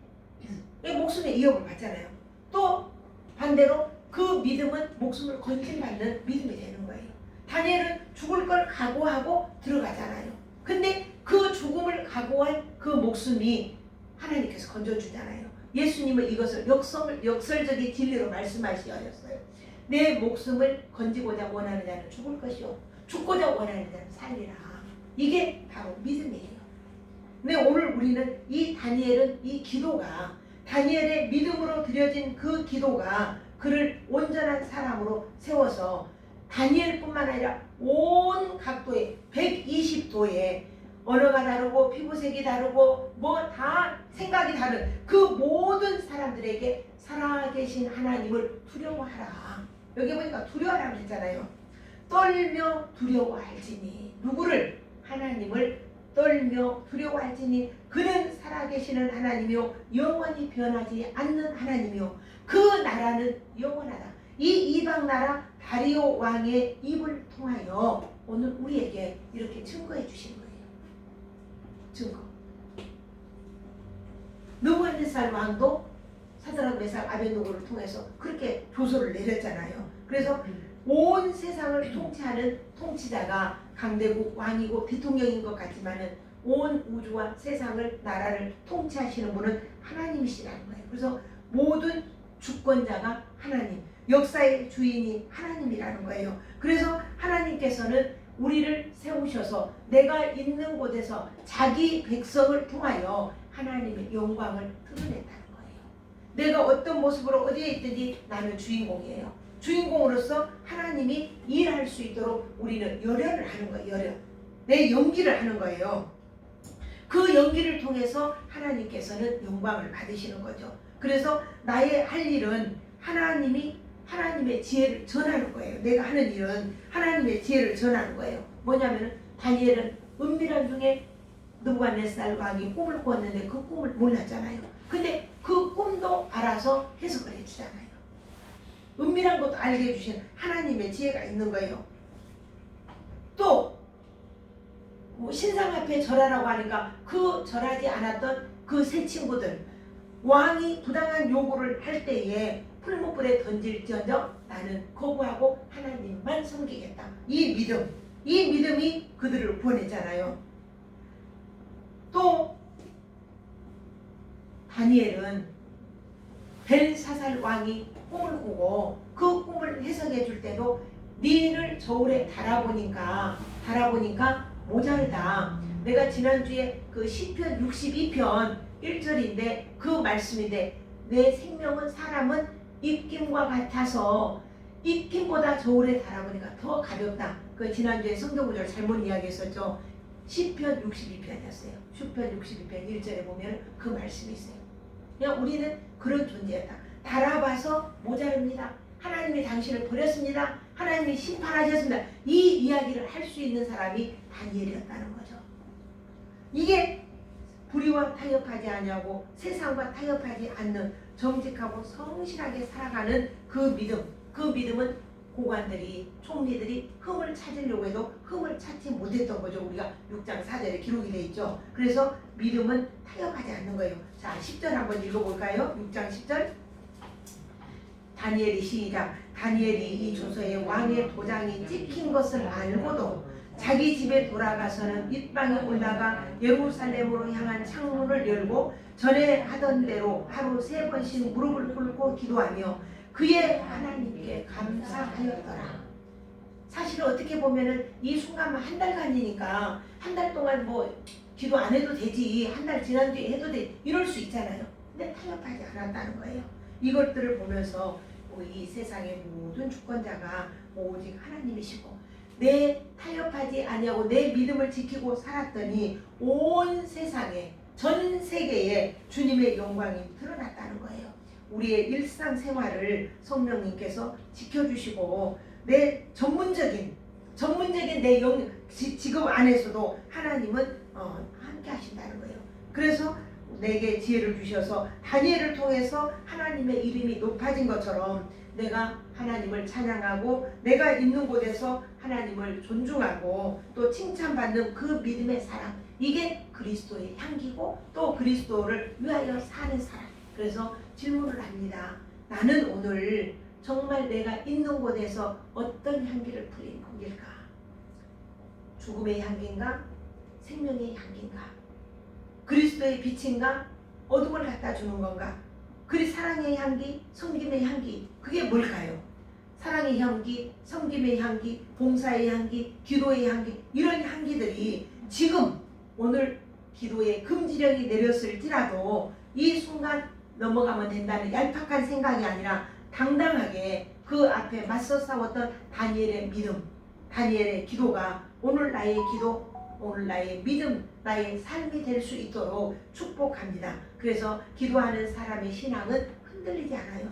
Speaker 4: 목숨의 위협을 받잖아요. 또 반대로 그 믿음은 목숨을 건진받는 믿음이 되는 거예요. 다니엘은 죽을 걸 각오하고 들어가잖아요. 근데 그 죽음을 각오한 그 목숨이 하나님께서 건져주잖아요. 예수님은 이것을 역설적인 진리로 말씀하시었어요. 내 목숨을 건지고자 원하는 자는 죽을 것이요 죽고자 원하는 자는 살리라. 이게 바로 믿음이에요. 근데 오늘 우리는 이 다니엘은 이 기도가, 다니엘의 믿음으로 드려진 그 기도가 그를 온전한 사람으로 세워서 다니엘뿐만 아니라 온 각도의 120도의 언어가 다르고 피부색이 다르고 뭐 다 생각이 다른 그 모든 사람들에게 살아계신 하나님을 두려워하라. 여기 보니까 두려워하라고 했잖아요. 떨며 두려워할지니, 누구를? 하나님을 떨며 두려워할지니 그는 살아계시는 하나님이요 영원히 변하지 않는 하나님이요 그 나라는 영원하다. 이 이방 나라 다리오 왕의 입을 통하여 오늘 우리에게 이렇게 증거해 주신 거예요. 증거. 느부갓네살 왕도 사드락 메삭 아벳노고를 통해서 그렇게 조서를 내렸잖아요. 그래서 온 세상을 통치하는 통치자가 강대국 왕이고 대통령인 것 같지만은 온 우주와 세상을, 나라를 통치하시는 분은 하나님이시라는 거예요. 그래서 모든 주권자가 하나님, 역사의 주인이 하나님이라는 거예요. 그래서 하나님께서는 우리를 세우셔서 내가 있는 곳에서 자기 백성을 통하여 하나님의 영광을 드러낸다는 거예요. 내가 어떤 모습으로 어디에 있든지 나는 주인공이에요. 주인공으로서 하나님이 일할 수 있도록 우리는 열연을 하는 거예요. 열연. 내 연기를 하는 거예요. 그 연기를 통해서 하나님께서는 영광을 받으시는 거죠. 그래서 나의 할 일은 하나님의 지혜를 전하는 거예요. 내가 하는 일은 하나님의 지혜를 전하는 거예요. 뭐냐면 다니엘은 은밀한 중에 느부갓네살 왕이 꿈을 꾸었는데 그 꿈을 몰랐잖아요. 근데 그 꿈도 알아서 해석을 해주잖아요. 은밀한 것도 알게 해주신 하나님의 지혜가 있는 거예요. 또 신상 앞에 절하라고 하니까 그 절하지 않았던 그 세 친구들, 왕이 부당한 요구를 할 때에 풀무불에 던질지언정 나는 거부하고 하나님만 섬기겠다. 이 믿음이 그들을 구원했잖아요. 또 다니엘은 벨사살 왕이 꿈을 꾸고 그 꿈을 해석해 줄 때도 니를 저울에 달아보니까 모자르다. 내가 지난주에 그 시편 62편 1절인데 그 말씀인데 내 생명은 사람은 입김과 같아서 입김보다 저울에 달아보니까 더 가볍다. 그 지난주에 성경구절 잘못 이야기했었죠. 시편 62편이었어요. 시편 62편 1절에 보면 그 말씀이 있어요. 그냥 우리는 그런 존재였다. 달아봐서 모자릅니다. 하나님이 당신을 버렸습니다. 하나님이 심판하셨습니다. 이 이야기를 할 수 있는 사람이 다니엘이었다는 거죠. 이게 불의와 타협하지 아니하고 세상과 타협하지 않는 정직하고 성실하게 살아가는 그 믿음. 그 믿음은 고관들이 총리들이 흠을 찾으려고 해도 흠을 찾지 못했던 거죠. 우리가 6장 4절에 기록이 되어 있죠. 그래서 믿음은 타협하지 않는 거예요. 자, 10절 한번 읽어볼까요? 6장 10절. 다니엘이 시작. 다니엘이 이 조서에 왕의 도장이 찍힌 것을 알고도 자기 집에 돌아가서는 윗방에 올라가 예루살렘으로 향한 창문을 열고 전에 하던 대로 하루 3번씩 무릎을 꿇고 기도하며 그의 하나님께 감사하였더라. 사실 어떻게 보면은 이 순간만 한 달간이니까 한 달 동안 뭐 기도 안 해도 되지, 한 달 지난 뒤에 해도 돼, 이럴 수 있잖아요. 근데 타협하지 않았다는 거예요. 이것들을 보면서 이 세상의 모든 주권자가 오직 하나님이시고 내 타협하지 아니하고 내 믿음을 지키고 살았더니 온 세상에 전 세계에 주님의 영광이 드러났다는 거예요. 우리의 일상생활을 성령님께서 지켜주시고 내 전문적인 내 직업 안에서도 하나님은 함께 하신다는 거예요. 그래서 내게 지혜를 주셔서 다니엘을 통해서 하나님의 이름이 높아진 것처럼 내가 하나님을 찬양하고 내가 있는 곳에서 하나님을 존중하고 또 칭찬받는 그 믿음의 사람, 이게 그리스도의 향기고 또 그리스도를 위하여 사는 사람. 그래서 질문을 합니다. 나는 오늘 정말 내가 있는 곳에서 어떤 향기를 풍길까? 죽음의 향기인가? 생명의 향기인가? 그리스도의 빛인가? 어둠을 갖다 주는 건가? 그리 사랑의 향기, 섬김의 향기, 그게 뭘까요? 사랑의 향기, 섬김의 향기, 봉사의 향기, 기도의 향기, 이런 향기들이 지금 오늘 기도에 금지령이 내렸을지라도 이 순간 넘어가면 된다는 얄팍한 생각이 아니라 당당하게 그 앞에 맞서 싸웠던 다니엘의 믿음, 다니엘의 기도가 오늘 나의 기도, 오늘 나의 믿음, 나의 삶이 될 수 있도록 축복합니다. 그래서 기도하는 사람의 신앙은 흔들리지 않아요.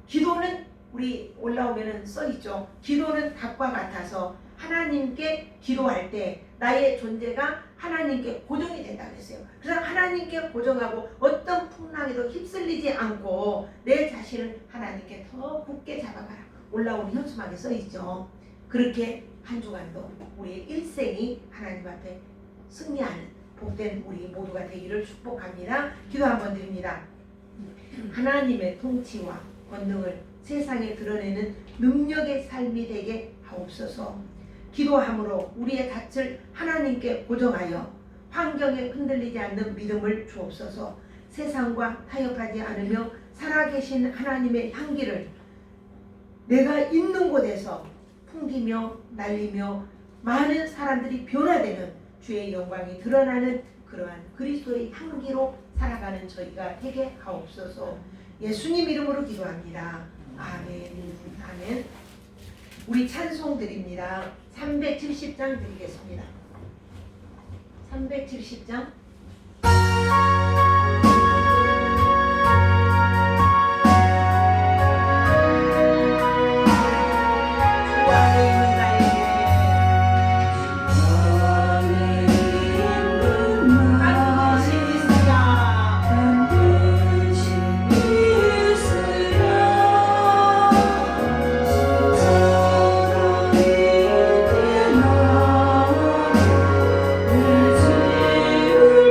Speaker 4: 기도는 우리 올라오면은 써있죠. 기도는 닭과 같아서 하나님께 기도할 때 나의 존재가 하나님께 고정이 된다고 했어요. 그래서 하나님께 고정하고 어떤 풍랑에도 휩쓸리지 않고 내 자신을 하나님께 더 굳게 잡아가라. 올라오는 현수막에 써있죠. 그렇게 한 주간도 우리의 일생이 하나님 앞에 승리하는 복된 우리 모두가 되기를 축복합니다. 기도 한번 드립니다. 하나님의 통치와 권능을 세상에 드러내는 능력의 삶이 되게 하옵소서. 기도함으로 우리의 닻을 하나님께 고정하여 환경에 흔들리지 않는 믿음을 주옵소서. 세상과 타협하지 않으며 살아계신 하나님의 향기를 내가 있는 곳에서 풍기며 날리며 많은 사람들이 변화되는 주의 영광이 드러나는 그러한 그리스도의 향기로 살아가는 저희가 되게 하옵소서. 예수님 이름으로 기도합니다. 아멘. 아멘. 우리 찬송 드립니다. 370장 드리겠습니다. 370장.
Speaker 2: 주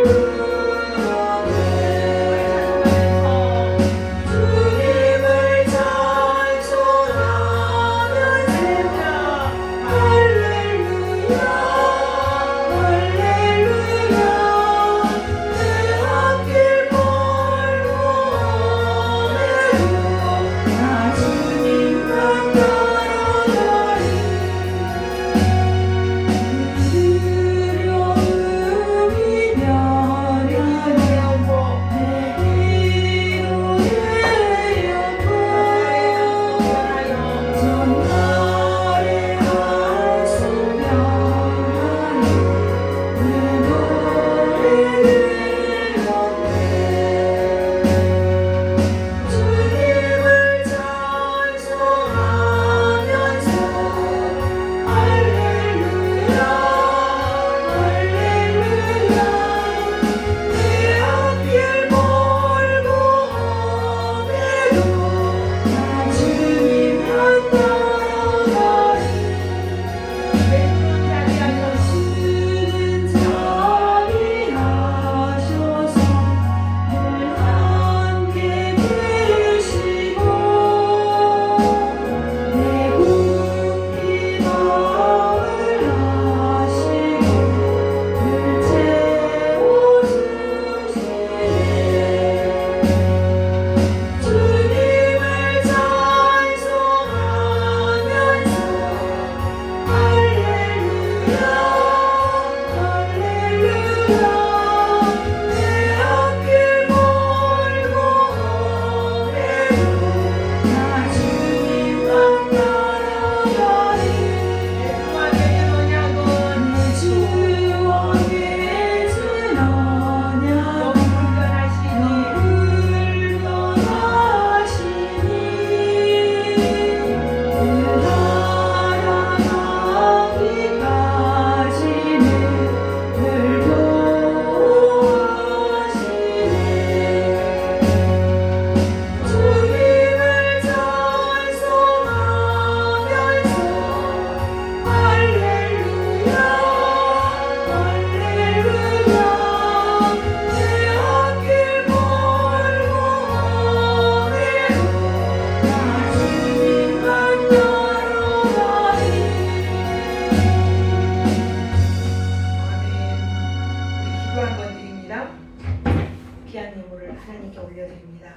Speaker 1: 귀한 예물을 하나님께 올려드립니다.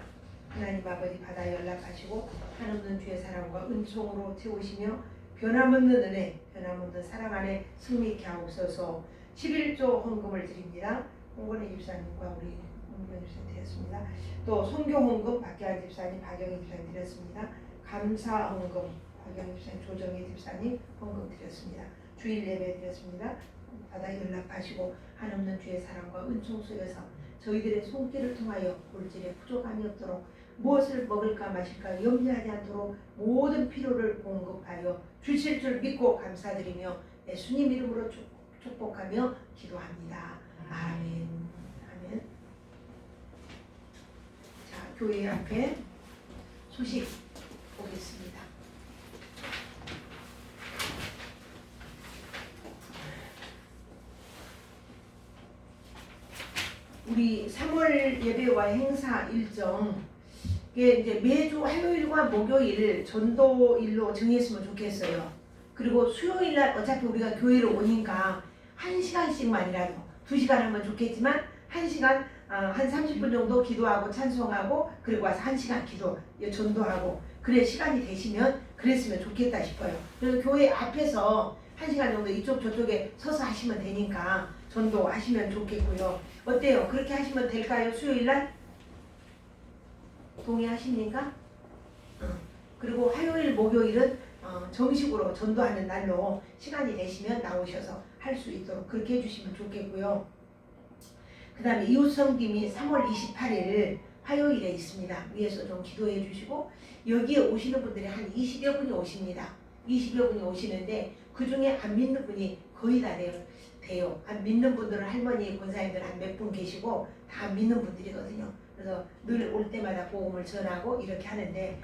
Speaker 1: 하나님 아버지 바다 연락하시고 한없는 주의 사랑과 은총으로 채우시며 변함없는 은혜, 변함없는 사랑 안에 승리케 하옵소서. 11조 헌금을 드립니다. 홍건희 집사님과 우리 홍변 집사님 드렸습니다. 또 선교 헌금 박기환 집사님, 박영희 집사님 드렸습니다. 감사 헌금 박영희 집사님, 조정희 집사님 헌금 드렸습니다. 주일 예배 드렸습니다. 바다 연락하시고 한없는 주의 사랑과 은총 속에서 저희들의 손길을 통하여 물질에 부족함이 없도록 무엇을 먹을까 마실까 염려하지 않도록 모든 필요를 공급하여 주실 줄 믿고 감사드리며 예수님 이름으로 축복하며 기도합니다. 아멘. 아멘. 자, 교회 앞에 소식 보겠습니다. 우리 3월 예배와 행사 일정 이게 이제 매주 화요일과 목요일 전도일로 정했으면 좋겠어요. 그리고 수요일 날 어차피 우리가 교회로 오니까 1시간씩만이라도 2시간 하면 좋겠지만 1시간 한 30분 정도 기도하고 찬송하고 그리고 와서 1시간 기도 전도하고 그래 시간이 되시면 그랬으면 좋겠다 싶어요. 그래서 교회 앞에서 1시간 정도 이쪽 저쪽에 서서 하시면 되니까 전도하시면 좋겠고요. 어때요? 그렇게 하시면 될까요? 수요일 날? 동의하십니까? 그리고 화요일 목요일은 정식으로 전도하는 날로 시간이 되시면 나오셔서 할 수 있도록 그렇게 해주시면 좋겠고요. 그 다음에 이웃성김이 3월 28일 화요일에 있습니다. 위에서 좀 기도해 주시고 여기에 오시는 분들이 한 20여 분이 오십니다. 20여 분이 오시는데 그 중에 안 믿는 분이 거의 다 돼요. 안 믿는 분들은 할머니 권사님들 한 몇 분 계시고 다 안 믿는 분들이거든요. 그래서 늘 올 때마다 복음을 전하고 이렇게 하는데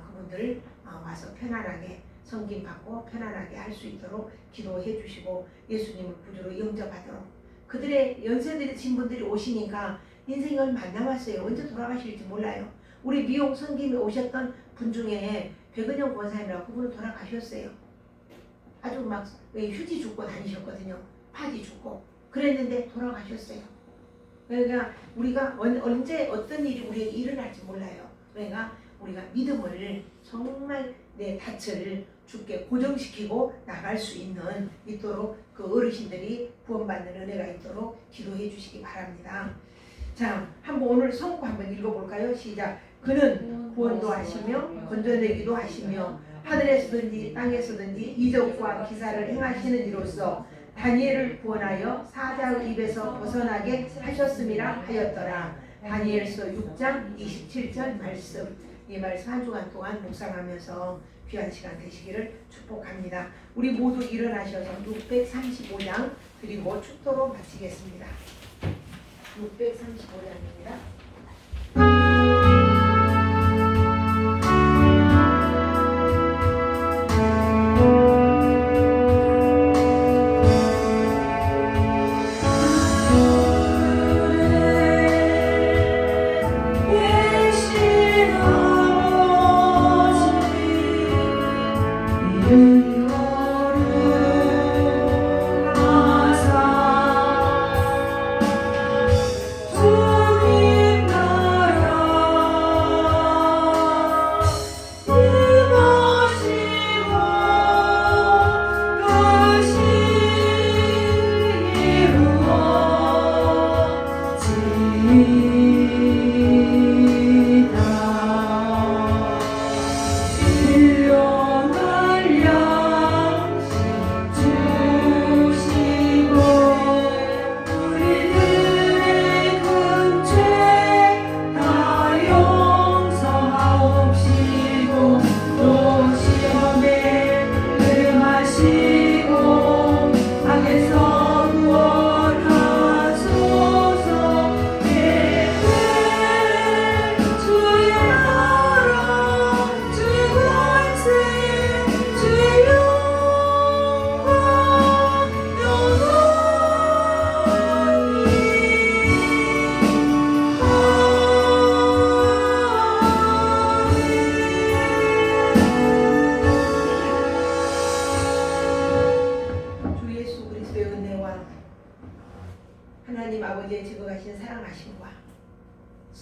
Speaker 1: 그분들 와서 편안하게 성김 받고 편안하게 할 수 있도록 기도해 주시고 예수님을 구주로 영접하도록 그들의 연세 드신 분들이 오시니까 인생이 얼마 안 남았어요. 언제 돌아가실지 몰라요. 우리 미용 성김에 오셨던 분 중에 백은영 권사님이라고 그분은 돌아가셨어요. 아주 막 휴지 줍고 다니셨거든요. 파지 줍고 그랬는데 돌아가셨어요. 그러니까 우리가 언제 어떤 일이 우리에게 일어날지 몰라요. 그러니까 우리가 믿음을 정말 내 닻을 주께 고정시키고 나갈 수 있도록 그 어르신들이 구원받는 은혜가 있도록 기도해 주시기 바랍니다. 자, 한번 오늘 성구 한번 읽어볼까요? 시작. 그는 구원도 하시며 건져내기도 하시며 하늘에서든지 땅에서든지 이적과 기사를 행하시는 이로써 다니엘을 구원하여 사자의 입에서 벗어나게 하셨음이라 하였더라. 다니엘서 6장 27절 말씀. 이 말씀 한 주간 동안 묵상하면서 귀한 시간 되시기를 축복합니다. 우리 모두 일어나셔서 635장 그리고 축도로 마치겠습니다. 635장입니다.
Speaker 2: 주님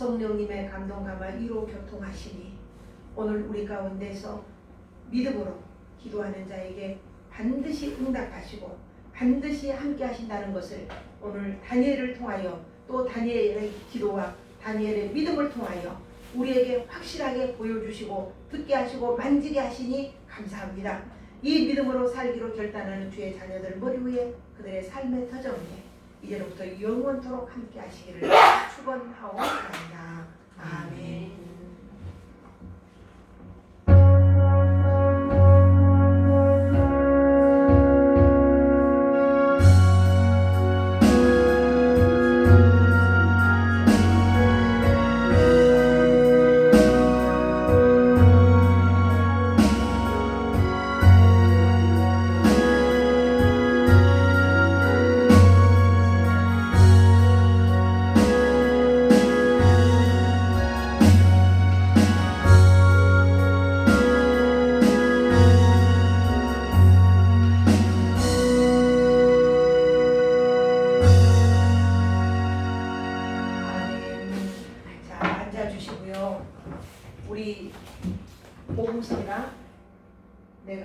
Speaker 4: 성령님의 감동 감화 위로 교통하시니 오늘 우리 가운데서 믿음으로 기도하는 자에게 반드시 응답하시고 반드시 함께 하신다는 것을 오늘 다니엘을 통하여 또 다니엘의 기도와 다니엘의 믿음을 통하여 우리에게 확실하게 보여주시고 듣게 하시고 만지게 하시니 감사합니다. 이 믿음으로 살기로 결단하는 주의 자녀들 머리 위에 그들의 삶의 터전 위에 이제로부터 영원토록 함께 하시기를 축원하옵나이다. 아멘. 자, 앉아주시고요. 우리 복음서나